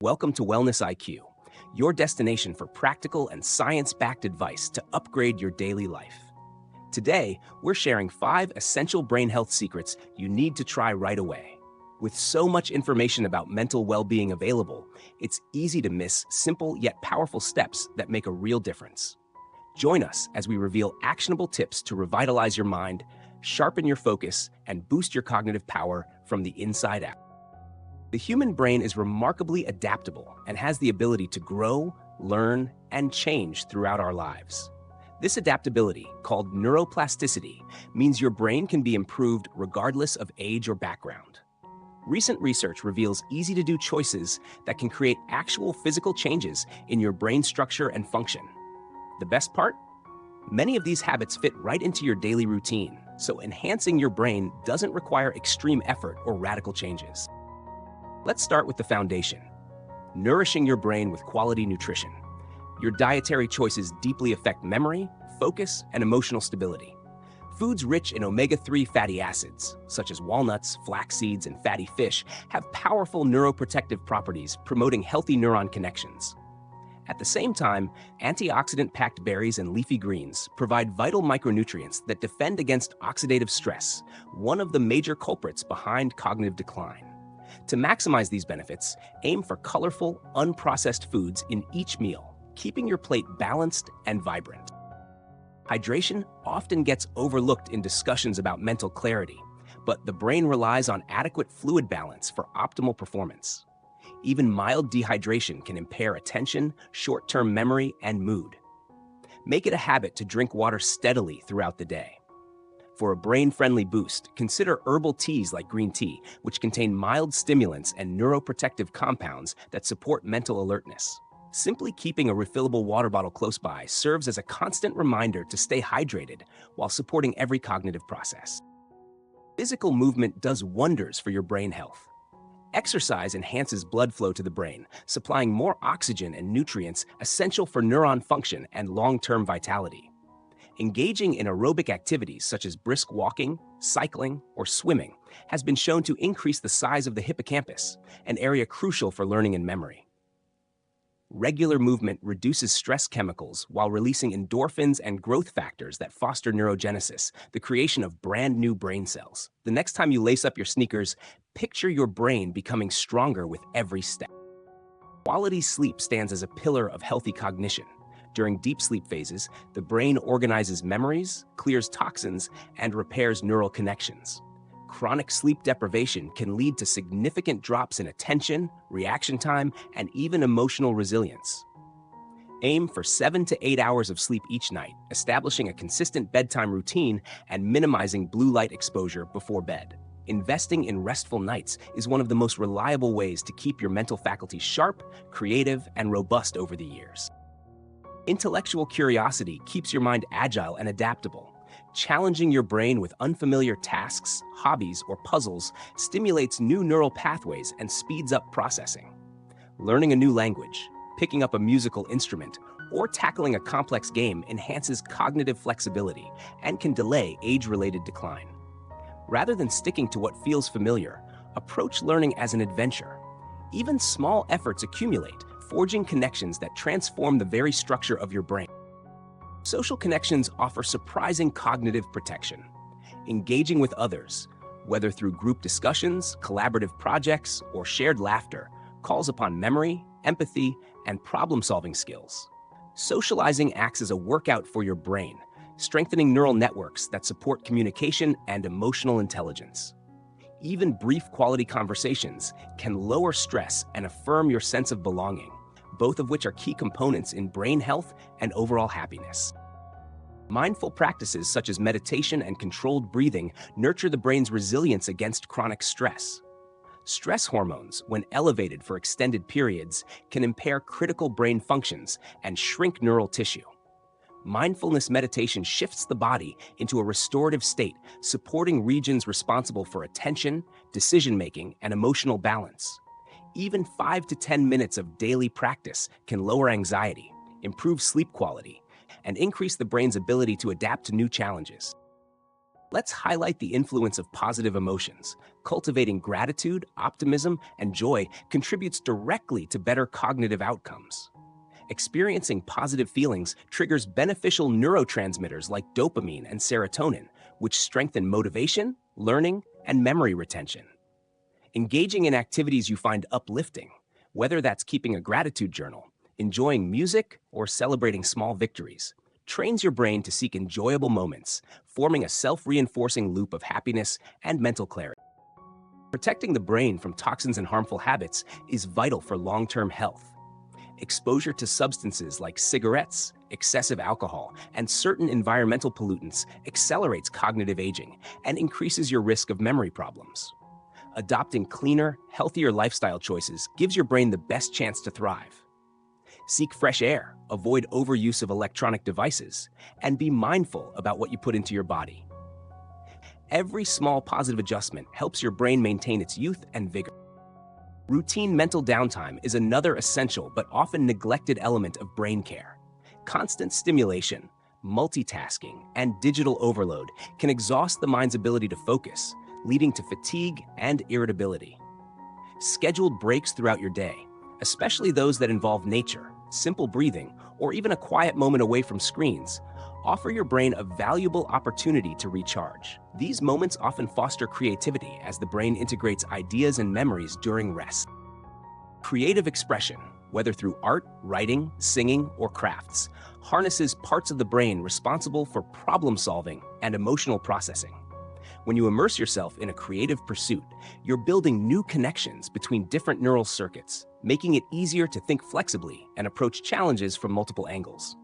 Welcome to Wellness IQ, your destination for practical and science backed advice to upgrade your daily life. Today, we're sharing 5 essential brain health secrets you need to try right away. With so much information about mental well being available, it's easy to miss simple yet powerful steps that make a real difference. Join us as we reveal actionable tips to revitalize your mind, sharpen your focus, and boost your cognitive power from the inside out. The human brain is remarkably adaptable and has the ability to grow, learn, and change throughout our lives. This adaptability, called neuroplasticity, means your brain can be improved regardless of age or background. Recent research reveals easy-to-do choices that can create actual physical changes in your brain structure and function. The best part? Many of these habits fit right into your daily routine, so enhancing your brain doesn't require extreme effort or radical changes. Let's start with the foundation: nourishing your brain with quality nutrition. Your dietary choices deeply affect memory, focus, and emotional stability. Foods rich in omega-3 fatty acids, such as walnuts, flax seeds, and fatty fish, have powerful neuroprotective properties promoting healthy neuron connections. At the same time, antioxidant-packed berries and leafy greens provide vital micronutrients that defend against oxidative stress, one of the major culprits behind cognitive decline. To maximize these benefits, aim for colorful, unprocessed foods in each meal, keeping your plate balanced and vibrant. Hydration often gets overlooked in discussions about mental clarity, but the brain relies on adequate fluid balance for optimal performance. Even mild dehydration can impair attention, short-term memory, and mood. Make it a habit to drink water steadily throughout the day. For a brain-friendly boost, consider herbal teas like green tea, which contain mild stimulants and neuroprotective compounds that support mental alertness. Simply keeping a refillable water bottle close by serves as a constant reminder to stay hydrated while supporting every cognitive process. Physical movement does wonders for your brain health. Exercise enhances blood flow to the brain, supplying more oxygen and nutrients essential for neuron function and long-term vitality. Engaging in aerobic activities such as brisk walking, cycling, or swimming has been shown to increase the size of the hippocampus, an area crucial for learning and memory. Regular movement reduces stress chemicals while releasing endorphins and growth factors that foster neurogenesis, the creation of brand new brain cells. The next time you lace up your sneakers, picture your brain becoming stronger with every step. Quality sleep stands as a pillar of healthy cognition. During deep sleep phases, the brain organizes memories, clears toxins, and repairs neural connections. Chronic sleep deprivation can lead to significant drops in attention, reaction time, and even emotional resilience. Aim for 7 to 8 hours of sleep each night, establishing a consistent bedtime routine and minimizing blue light exposure before bed. Investing in restful nights is one of the most reliable ways to keep your mental faculties sharp, creative, and robust over the years. Intellectual curiosity keeps your mind agile and adaptable. Challenging your brain with unfamiliar tasks, hobbies, or puzzles stimulates new neural pathways and speeds up processing. Learning a new language, picking up a musical instrument, or tackling a complex game enhances cognitive flexibility and can delay age-related decline. Rather than sticking to what feels familiar, approach learning as an adventure. Even small efforts accumulate, forging connections that transform the very structure of your brain. Social connections offer surprising cognitive protection. Engaging with others, whether through group discussions, collaborative projects, or shared laughter, calls upon memory, empathy, and problem-solving skills. Socializing acts as a workout for your brain, strengthening neural networks that support communication and emotional intelligence. Even brief quality conversations can lower stress and affirm your sense of belonging, both of which are key components in brain health and overall happiness. Mindful practices such as meditation and controlled breathing nurture the brain's resilience against chronic stress. Stress hormones, when elevated for extended periods, can impair critical brain functions and shrink neural tissue. Mindfulness meditation shifts the body into a restorative state, supporting regions responsible for attention, decision-making, and emotional balance. Even 5 to 10 minutes of daily practice can lower anxiety, improve sleep quality, and increase the brain's ability to adapt to new challenges. Let's highlight the influence of positive emotions. Cultivating gratitude, optimism, and joy contributes directly to better cognitive outcomes. Experiencing positive feelings triggers beneficial neurotransmitters like dopamine and serotonin, which strengthen motivation, learning, and memory retention. Engaging in activities you find uplifting, whether that's keeping a gratitude journal, enjoying music, or celebrating small victories, trains your brain to seek enjoyable moments, forming a self-reinforcing loop of happiness and mental clarity. Protecting the brain from toxins and harmful habits is vital for long-term health. Exposure to substances like cigarettes, excessive alcohol, and certain environmental pollutants accelerates cognitive aging and increases your risk of memory problems. Adopting cleaner, healthier lifestyle choices gives your brain the best chance to thrive. Seek fresh air, avoid overuse of electronic devices, and be mindful about what you put into your body. Every small positive adjustment helps your brain maintain its youth and vigor. Routine mental downtime is another essential but often neglected element of brain care. Constant stimulation, multitasking, and digital overload can exhaust the mind's ability to focus, leading to fatigue and irritability. Scheduled breaks throughout your day, especially those that involve nature, simple breathing, or even a quiet moment away from screens, offer your brain a valuable opportunity to recharge. These moments often foster creativity as the brain integrates ideas and memories during rest. Creative expression, whether through art, writing, singing, or crafts, harnesses parts of the brain responsible for problem solving and emotional processing. When you immerse yourself in a creative pursuit, you're building new connections between different neural circuits, making it easier to think flexibly and approach challenges from multiple angles.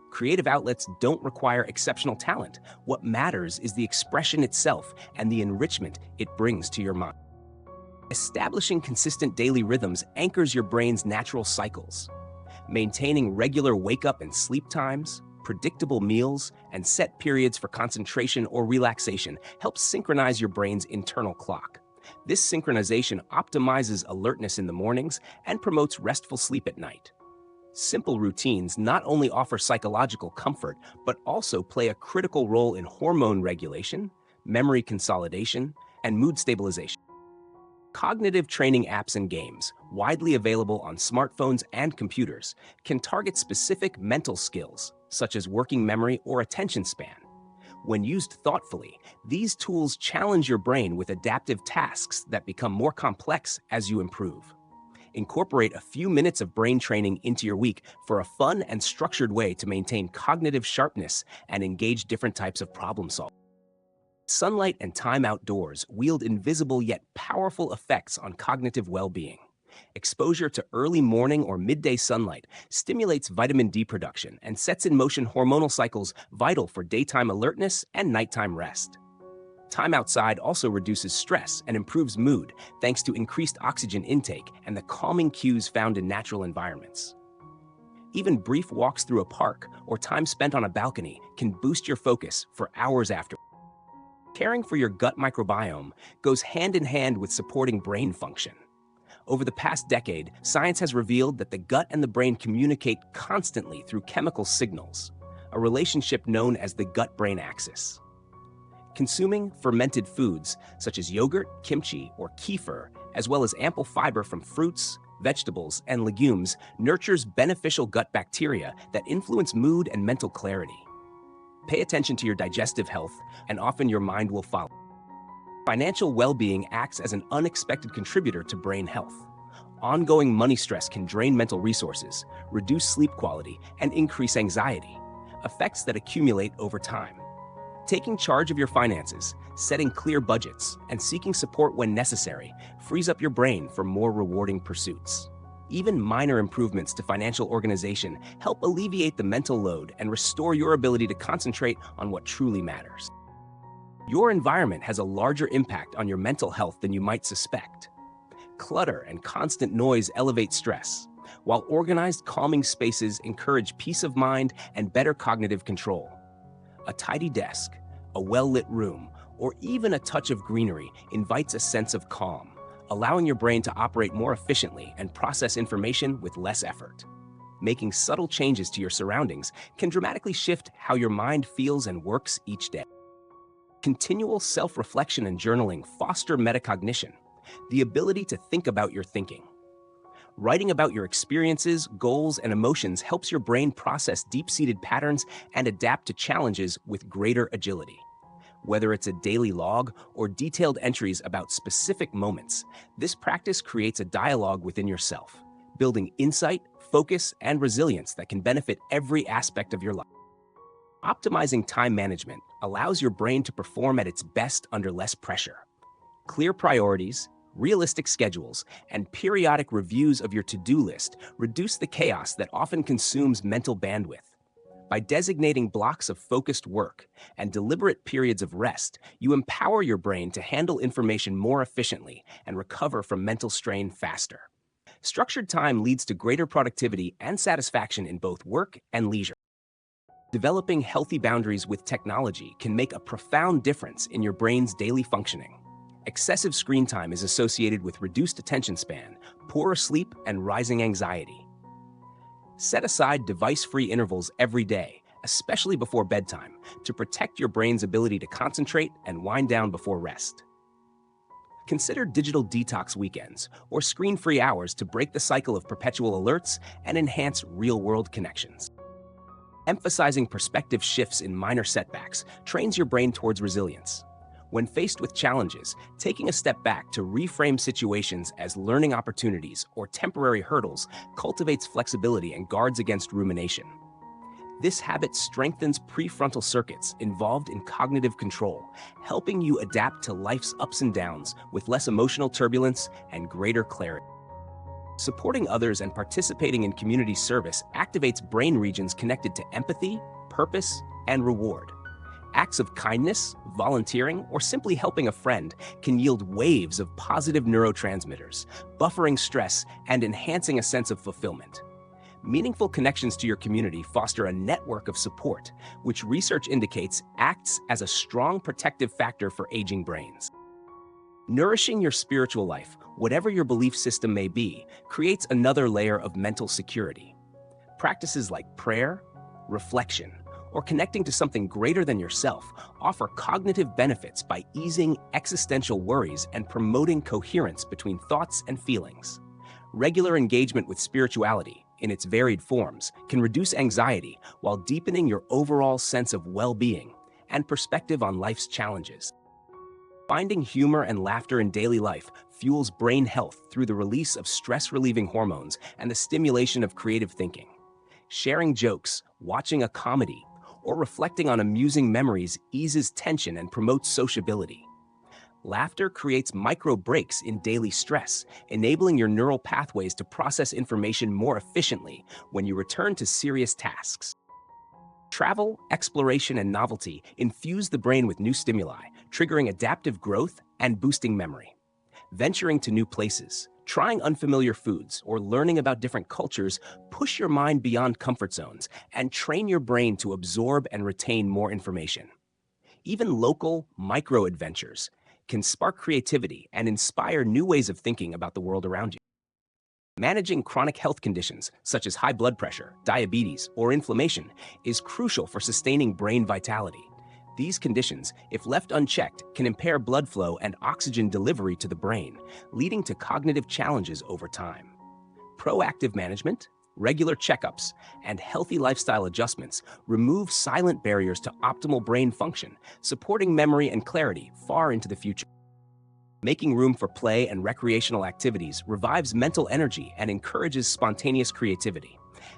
Creative outlets don't require exceptional talent. What matters is the expression itself and the enrichment it brings to your mind. Establishing consistent daily rhythms anchors your brain's natural cycles. Maintaining regular wake-up and sleep times, predictable meals, and set periods for concentration or relaxation helps synchronize your brain's internal clock. This synchronization optimizes alertness in the mornings and promotes restful sleep at night. Simple routines not only offer psychological comfort, but also play a critical role in hormone regulation, memory consolidation, and mood stabilization. Cognitive training apps and games, widely available on smartphones and computers, can target specific mental skills, such as working memory or attention span. When used thoughtfully, these tools challenge your brain with adaptive tasks that become more complex as you improve. Incorporate a few minutes of brain training into your week for a fun and structured way to maintain cognitive sharpness and engage different types of problem solving. Sunlight and time outdoors wield invisible yet powerful effects on cognitive well-being. Exposure to early morning or midday sunlight stimulates vitamin D production and sets in motion hormonal cycles vital for daytime alertness and nighttime rest. Time outside also reduces stress and improves mood thanks to increased oxygen intake and the calming cues found in natural environments. Even brief walks through a park or time spent on a balcony can boost your focus for hours after. Caring for your gut microbiome goes hand in hand with supporting brain function. Over the past decade, science has revealed that the gut and the brain communicate constantly through chemical signals, a relationship known as the gut-brain axis. Consuming fermented foods such as yogurt, kimchi, or kefir, as well as ample fiber from fruits, vegetables, and legumes, nurtures beneficial gut bacteria that influence mood and mental clarity. Pay attention to your digestive health, and often your mind will follow. Financial well-being acts as an unexpected contributor to brain health. Ongoing money stress can drain mental resources, reduce sleep quality, and increase anxiety, effects that accumulate over time. Taking charge of your finances, setting clear budgets, and seeking support when necessary frees up your brain for more rewarding pursuits. Even minor improvements to financial organization help alleviate the mental load and restore your ability to concentrate on what truly matters. Your environment has a larger impact on your mental health than you might suspect. Clutter and constant noise elevate stress, while organized, calming spaces encourage peace of mind and better cognitive control. A tidy desk, a well-lit room, or even a touch of greenery invites a sense of calm, allowing your brain to operate more efficiently and process information with less effort. Making subtle changes to your surroundings can dramatically shift how your mind feels and works each day. Continual self-reflection and journaling foster metacognition, the ability to think about your thinking. Writing about your experiences, goals, and emotions helps your brain process deep-seated patterns and adapt to challenges with greater agility. Whether it's a daily log or detailed entries about specific moments, this practice creates a dialogue within yourself, building insight, focus, and resilience that can benefit every aspect of your life. Optimizing time management allows your brain to perform at its best under less pressure. Clear priorities, realistic schedules, and periodic reviews of your to-do list reduce the chaos that often consumes mental bandwidth. By designating blocks of focused work and deliberate periods of rest, you empower your brain to handle information more efficiently and recover from mental strain faster. Structured time leads to greater productivity and satisfaction in both work and leisure. Developing healthy boundaries with technology can make a profound difference in your brain's daily functioning. Excessive screen time is associated with reduced attention span, poorer sleep, and rising anxiety. Set aside device-free intervals every day, especially before bedtime, to protect your brain's ability to concentrate and wind down before rest. Consider digital detox weekends or screen-free hours to break the cycle of perpetual alerts and enhance real-world connections. Emphasizing perspective shifts in minor setbacks trains your brain towards resilience. When faced with challenges, taking a step back to reframe situations as learning opportunities or temporary hurdles cultivates flexibility and guards against rumination. This habit strengthens prefrontal circuits involved in cognitive control, helping you adapt to life's ups and downs with less emotional turbulence and greater clarity. Supporting others and participating in community service activates brain regions connected to empathy, purpose, and reward. Acts of kindness, volunteering, or simply helping a friend can yield waves of positive neurotransmitters, buffering stress and enhancing a sense of fulfillment. Meaningful connections to your community foster a network of support, which research indicates acts as a strong protective factor for aging brains. Nourishing your spiritual life, whatever your belief system may be, creates another layer of mental security. Practices like prayer, reflection, or connecting to something greater than yourself offer cognitive benefits by easing existential worries and promoting coherence between thoughts and feelings. Regular engagement with spirituality, in its varied forms, can reduce anxiety while deepening your overall sense of well-being and perspective on life's challenges. Finding humor and laughter in daily life fuels brain health through the release of stress-relieving hormones and the stimulation of creative thinking. Sharing jokes, watching a comedy, or reflecting on amusing memories eases tension and promotes sociability. Laughter creates micro breaks in daily stress, enabling your neural pathways to process information more efficiently when you return to serious tasks. Travel, exploration, and novelty infuse the brain with new stimuli, triggering adaptive growth and boosting memory. Venturing to new places, trying unfamiliar foods, or learning about different cultures push your mind beyond comfort zones and train your brain to absorb and retain more information. Even local, micro-adventures can spark creativity and inspire new ways of thinking about the world around you. Managing chronic health conditions such as high blood pressure, diabetes, or inflammation is crucial for sustaining brain vitality. These conditions, if left unchecked, can impair blood flow and oxygen delivery to the brain, leading to cognitive challenges over time. Proactive management, regular checkups, and healthy lifestyle adjustments remove silent barriers to optimal brain function, supporting memory and clarity far into the future. Making room for play and recreational activities revives mental energy and encourages spontaneous creativity.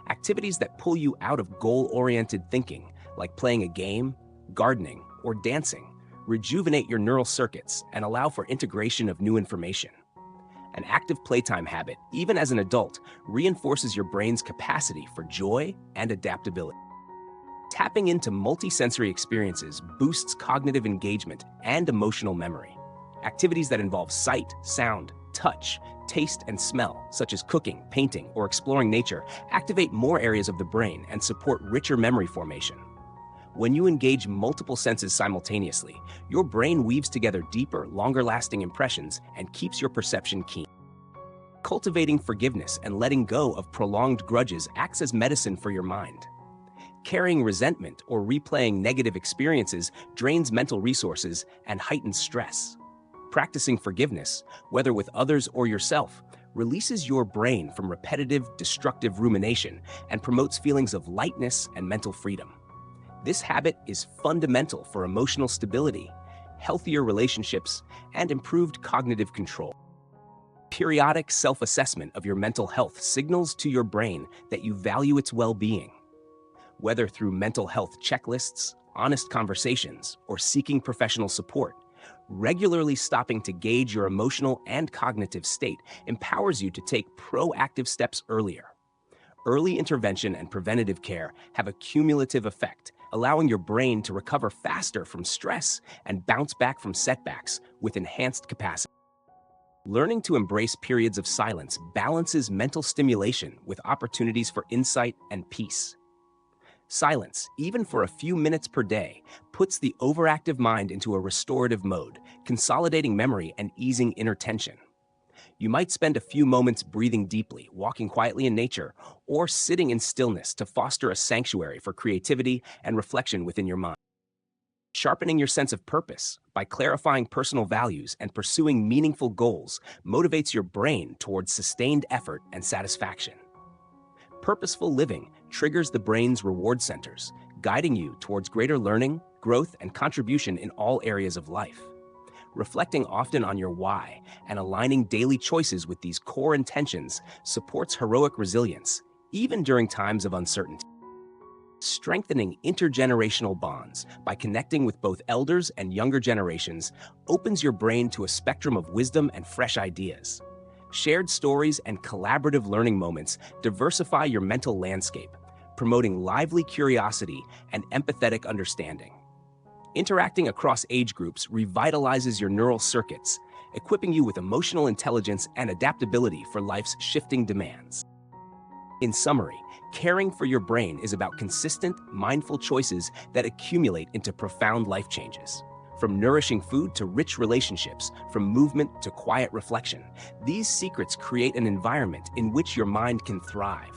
Activities that pull you out of goal-oriented thinking, like playing a game, gardening, or dancing, rejuvenate your neural circuits and allow for integration of new information. An active playtime habit, even as an adult, reinforces your brain's capacity for joy and adaptability. Tapping into multisensory experiences boosts cognitive engagement and emotional memory. Activities that involve sight, sound, touch, taste, and smell, such as cooking, painting, or exploring nature, activate more areas of the brain and support richer memory formation. When you engage multiple senses simultaneously, your brain weaves together deeper, longer-lasting impressions and keeps your perception keen. Cultivating forgiveness and letting go of prolonged grudges acts as medicine for your mind. Carrying resentment or replaying negative experiences drains mental resources and heightens stress. Practicing forgiveness, whether with others or yourself, releases your brain from repetitive, destructive rumination and promotes feelings of lightness and mental freedom. This habit is fundamental for emotional stability, healthier relationships, and improved cognitive control. Periodic self-assessment of your mental health signals to your brain that you value its well-being. Whether through mental health checklists, honest conversations, or seeking professional support, regularly stopping to gauge your emotional and cognitive state empowers you to take proactive steps earlier. Early intervention and preventative care have a cumulative effect, allowing your brain to recover faster from stress and bounce back from setbacks with enhanced capacity. Learning to embrace periods of silence balances mental stimulation with opportunities for insight and peace. Silence, even for a few minutes per day, puts the overactive mind into a restorative mode, consolidating memory and easing inner tension. You might spend a few moments breathing deeply, walking quietly in nature, or sitting in stillness to foster a sanctuary for creativity and reflection within your mind. Sharpening your sense of purpose by clarifying personal values and pursuing meaningful goals motivates your brain towards sustained effort and satisfaction. Purposeful living triggers the brain's reward centers, guiding you towards greater learning, growth, and contribution in all areas of life. Reflecting often on your why and aligning daily choices with these core intentions supports heroic resilience, even during times of uncertainty. Strengthening intergenerational bonds by connecting with both elders and younger generations opens your brain to a spectrum of wisdom and fresh ideas. Shared stories and collaborative learning moments diversify your mental landscape, promoting lively curiosity and empathetic understanding. Interacting across age groups revitalizes your neural circuits, equipping you with emotional intelligence and adaptability for life's shifting demands. In summary, caring for your brain is about consistent, mindful choices that accumulate into profound life changes. From nourishing food to rich relationships, from movement to quiet reflection, these secrets create an environment in which your mind can thrive.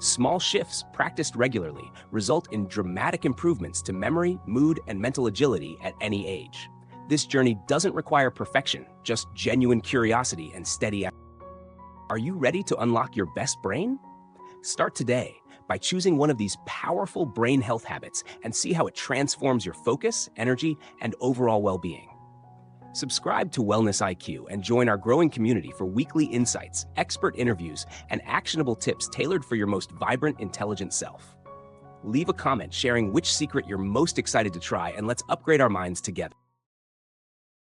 Small shifts practiced regularly result in dramatic improvements to memory, mood, and mental agility at any age. This journey doesn't require perfection, just genuine curiosity and steady effort. Are you ready to unlock your best brain? Start today by choosing one of these powerful brain health habits and see how it transforms your focus, energy, and overall well-being. Subscribe to Wellness IQ and join our growing community for weekly insights, expert interviews, and actionable tips tailored for your most vibrant, intelligent self. Leave a comment sharing which secret you're most excited to try, and let's upgrade our minds together.